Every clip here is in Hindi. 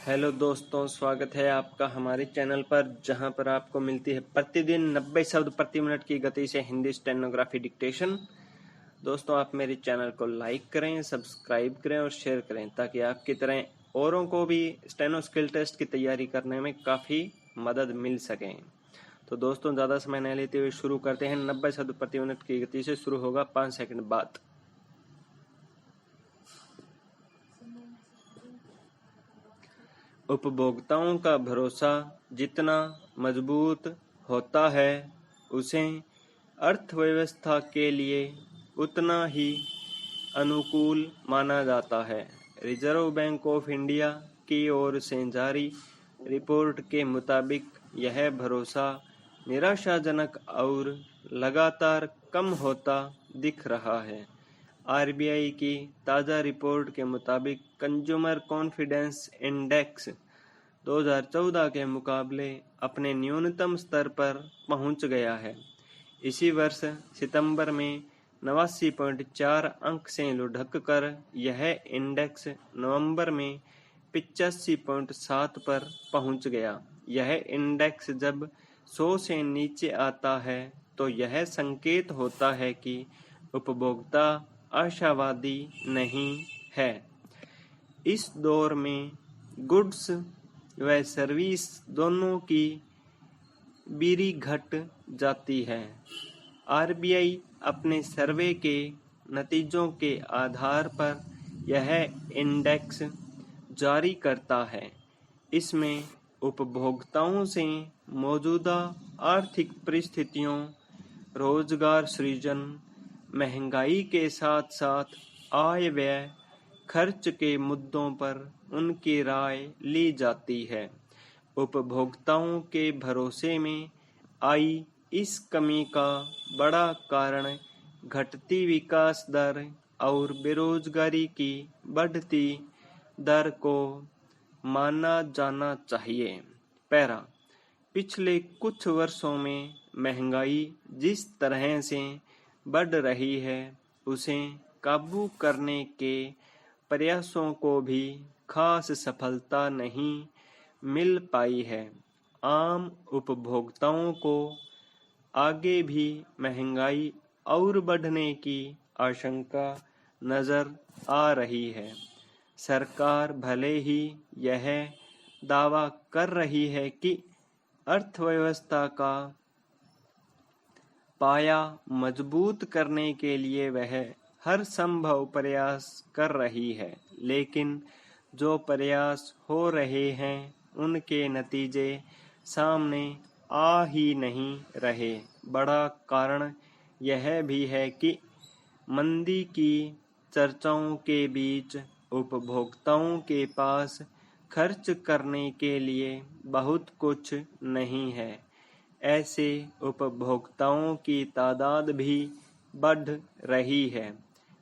हेलो दोस्तों, स्वागत है आपका हमारे चैनल पर, जहां पर आपको मिलती है प्रतिदिन 90 शब्द प्रति मिनट की गति से हिंदी स्टेनोग्राफी डिक्टेशन। दोस्तों, आप मेरे चैनल को लाइक करें, सब्सक्राइब करें और शेयर करें ताकि आपकी तरह औरों को भी स्टेनो स्किल टेस्ट की तैयारी करने में काफ़ी मदद मिल सके। तो दोस्तों, ज़्यादा समय नहीं लेते हुए शुरू करते हैं। 90 शब्द प्रति मिनट की गति से शुरू होगा 5 सेकंड बाद। उपभोक्ताओं का भरोसा जितना मजबूत होता है, उसे अर्थव्यवस्था के लिए उतना ही अनुकूल माना जाता है। रिजर्व बैंक ऑफ इंडिया की ओर से जारी रिपोर्ट के मुताबिक यह भरोसा निराशाजनक और लगातार कम होता दिख रहा है। आरबीआई की ताज़ा रिपोर्ट के मुताबिक कंज्यूमर कॉन्फिडेंस इंडेक्स 2014 के मुकाबले अपने न्यूनतम स्तर पर पहुंच गया है। इसी वर्ष सितंबर में 89.4 अंक से लुढ़क कर यह इंडेक्स नवंबर में 85.7 पर पहुंच गया। यह इंडेक्स जब 100 से नीचे आता है तो यह संकेत होता है कि उपभोक्ता आशावादी नहीं है। इस दौर में गुड्स व सर्विस दोनों की बिक्री घट जाती है। आरबीआई अपने सर्वे के नतीजों के आधार पर यह इंडेक्स जारी करता है। इसमें उपभोक्ताओं से मौजूदा आर्थिक परिस्थितियों, रोजगार सृजन, महंगाई के साथ साथ आय व्यय खर्च के मुद्दों पर उनकी राय ली जाती है। उपभोक्ताओं के भरोसे में आई इस कमी का बड़ा कारण घटती विकास दर और बेरोजगारी की बढ़ती दर को माना जाना चाहिए। पैरा, पिछले कुछ वर्षों में महंगाई जिस तरह से बढ़ रही है, उसे काबू करने के प्रयासों को भी खास सफलता नहीं मिल पाई है। आम उपभोक्ताओं को आगे भी महंगाई और बढ़ने की आशंका नजर आ रही है। सरकार भले ही यह दावा कर रही है कि अर्थव्यवस्था का पाया मजबूत करने के लिए वह हर संभव प्रयास कर रही है, लेकिन जो प्रयास हो रहे हैं उनके नतीजे सामने आ ही नहीं रहे। बड़ा कारण यह भी है कि मंदी की चर्चाओं के बीच उपभोक्ताओं के पास खर्च करने के लिए बहुत कुछ नहीं है। ऐसे उपभोक्ताओं की तादाद भी बढ़ रही है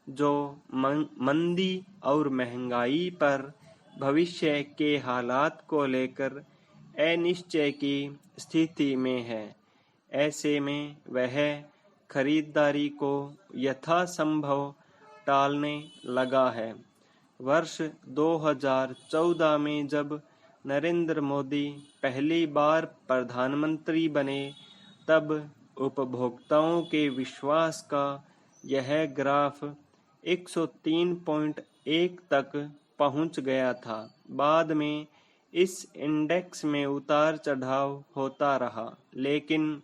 जो मंदी और महंगाई पर भविष्य के हालात को लेकर अनिश्चय की स्थिति में है। ऐसे में वह खरीदारी को यथासंभव टालने लगा है। वर्ष 2014 में जब नरेंद्र मोदी पहली बार प्रधानमंत्री बने, तब उपभोक्ताओं के विश्वास का यह ग्राफ 103.1 तक पहुंच गया था। बाद में इस इंडेक्स में उतार चढ़ाव होता रहा, लेकिन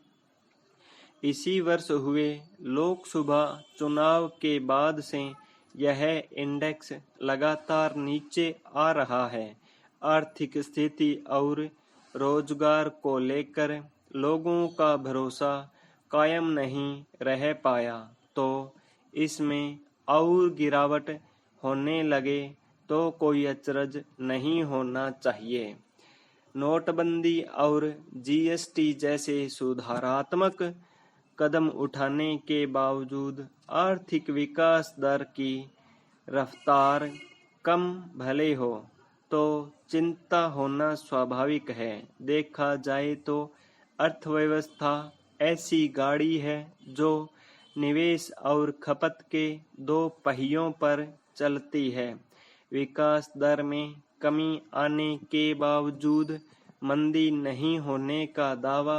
इसी वर्ष हुए लोकसभा चुनाव के बाद से यह इंडेक्स लगातार नीचे आ रहा है। आर्थिक स्थिति और रोजगार को लेकर लोगों का भरोसा कायम नहीं रह पाया तो इसमें और गिरावट होने लगे तो कोई अचरज नहीं होना चाहिए। नोटबंदी और जीएसटी जैसे सुधारात्मक कदम उठाने के बावजूद आर्थिक विकास दर की रफ्तार कम भले हो तो चिंता होना स्वाभाविक है। देखा जाए तो अर्थव्यवस्था ऐसी गाड़ी है जो निवेश और खपत के दो पहियों पर चलती है। विकास दर में कमी आने के बावजूद मंदी नहीं होने का दावा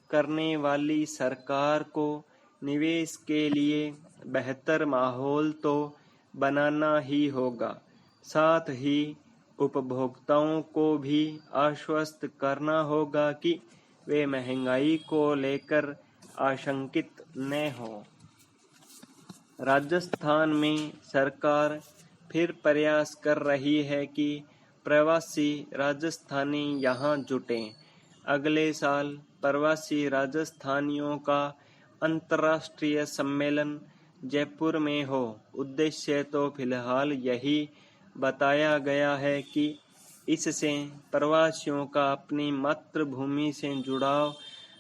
करने वाली सरकार को निवेश के लिए बेहतर माहौल तो बनाना ही होगा, साथ ही उपभोक्ताओं को भी आश्वस्त करना होगा कि वे महंगाई को लेकर आशंकित न हों। राजस्थान में सरकार फिर प्रयास कर रही है कि प्रवासी राजस्थानी यहाँ जुटें। अगले साल प्रवासी राजस्थानियों का अंतर्राष्ट्रीय सम्मेलन जयपुर में हो। उद्देश्य तो फिलहाल यही बताया गया है कि इससे प्रवासियों का अपनी मातृभूमि से जुड़ाव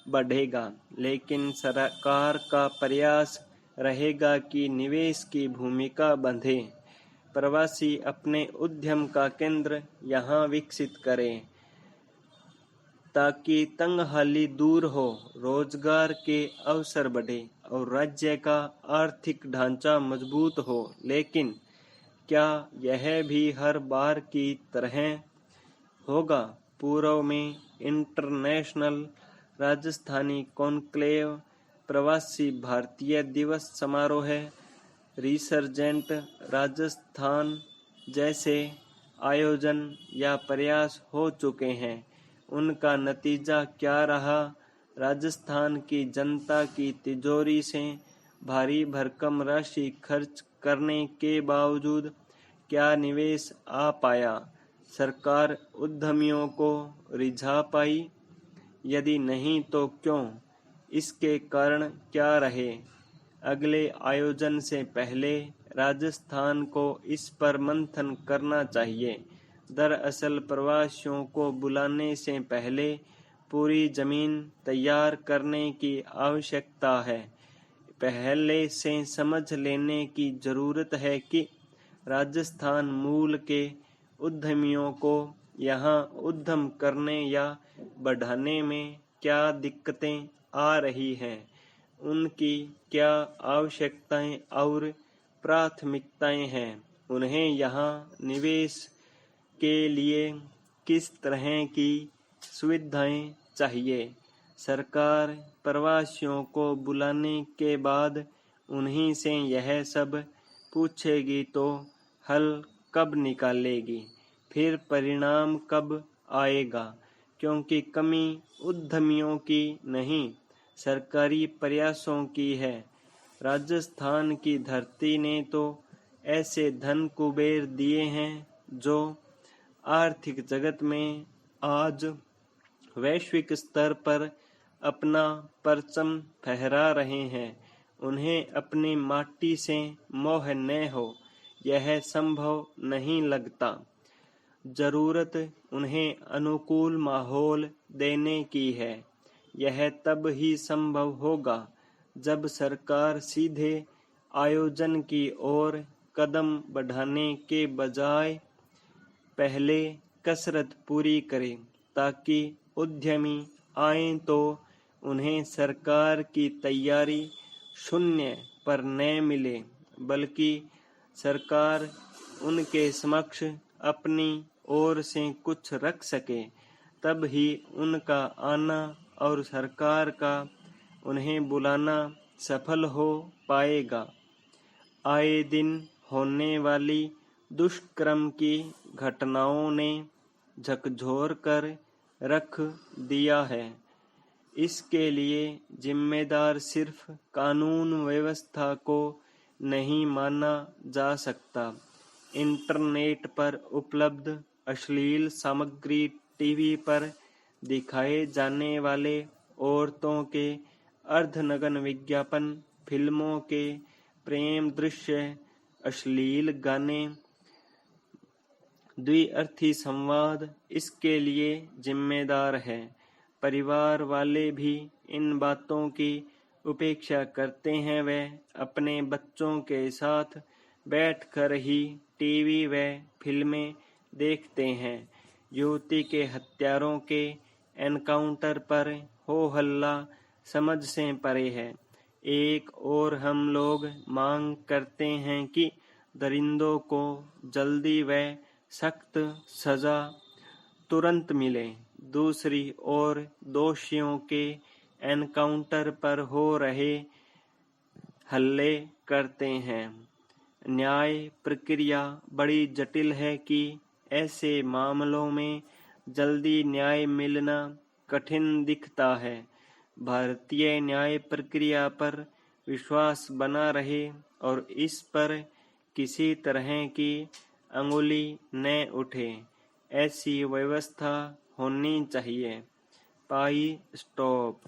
बढ़ेगा, लेकिन सरकार का प्रयास रहेगा कि निवेश की भूमिका बंधे। प्रवासी अपने उद्यम का केंद्र यहाँ विकसित करें ताकि तंगहाली दूर हो, रोजगार के अवसर बढ़े और राज्य का आर्थिक ढांचा मजबूत हो। लेकिन क्या यह भी हर बार की तरह होगा? पूर्व में इंटरनेशनल राजस्थानी कॉन्क्लेव, प्रवासी भारतीय दिवस समारोह, रिसर्जेंट राजस्थान जैसे आयोजन या प्रयास हो चुके हैं। उनका नतीजा क्या रहा? राजस्थान की जनता की तिजोरी से भारी भरकम राशि खर्च करने के बावजूद क्या निवेश आ पाया? सरकार उद्यमियों को रिझा पाई? यदि नहीं तो क्यों? इसके कारण क्या रहे? अगले आयोजन से पहले राजस्थान को इस पर मंथन करना चाहिए। दरअसल प्रवासियों को बुलाने से पहले पूरी जमीन तैयार करने की आवश्यकता है। पहले से समझ लेने की जरूरत है कि राजस्थान मूल के उद्यमियों को यहाँ उद्यम करने या बढ़ाने में क्या दिक्कतें आ रही हैं, उनकी क्या आवश्यकताएं और प्राथमिकताएं हैं, उन्हें यहाँ निवेश के लिए किस तरह की सुविधाएं चाहिए। सरकार प्रवासियों को बुलाने के बाद उन्हीं से यह सब पूछेगी तो हल कब निकालेगी? फिर परिणाम कब आएगा? क्योंकि कमी उद्यमियों की नहीं, सरकारी प्रयासों की है। राजस्थान की धरती ने तो ऐसे धन कुबेर दिए हैं जो आर्थिक जगत में आज वैश्विक स्तर पर अपना परचम फहरा रहे हैं। उन्हें अपनी माटी से मोह न हो, यह संभव नहीं लगता। जरूरत उन्हें अनुकूल माहौल देने की है। यह तब ही संभव होगा जब सरकार सीधे आयोजन की ओर कदम बढ़ाने के बजाय पहले कसरत पूरी करे, ताकि उद्यमी आएं तो उन्हें सरकार की तैयारी शून्य पर न मिले, बल्कि सरकार उनके समक्ष अपनी ओर से कुछ रख सके। तब ही उनका आना और सरकार का उन्हें बुलाना सफल हो पाएगा। आए दिन होने वाली दुष्कर्म की घटनाओं ने झकझोर कर रख दिया है। इसके लिए जिम्मेदार सिर्फ कानून व्यवस्था को नहीं माना जा सकता। इंटरनेट पर उपलब्ध अश्लील सामग्री, टीवी पर दिखाए जाने वाले औरतों के अर्धनग्न विज्ञापन, फिल्मों के प्रेम दृश्य, अश्लील गाने, द्विअर्थी संवाद इसके लिए जिम्मेदार है। परिवार वाले भी इन बातों की उपेक्षा करते हैं। वे अपने बच्चों के साथ बैठकर ही टीवी व फिल्में देखते हैं। युवती के हत्यारों के एनकाउंटर पर हो हल्ला समझ से परे है। एक और हम लोग मांग करते हैं कि दरिंदों को जल्दी व सख्त सजा तुरंत मिले। दूसरी ओर दोषियों के एनकाउंटर पर हो रहे हल्ले करते हैं। न्याय प्रक्रिया बड़ी जटिल है कि ऐसे मामलों में जल्दी न्याय मिलना कठिन दिखता है। भारतीय न्याय प्रक्रिया पर विश्वास बना रहे और इस पर किसी तरह की अंगुली न उठे, ऐसी व्यवस्था होनी चाहिए। पाई स्टॉप।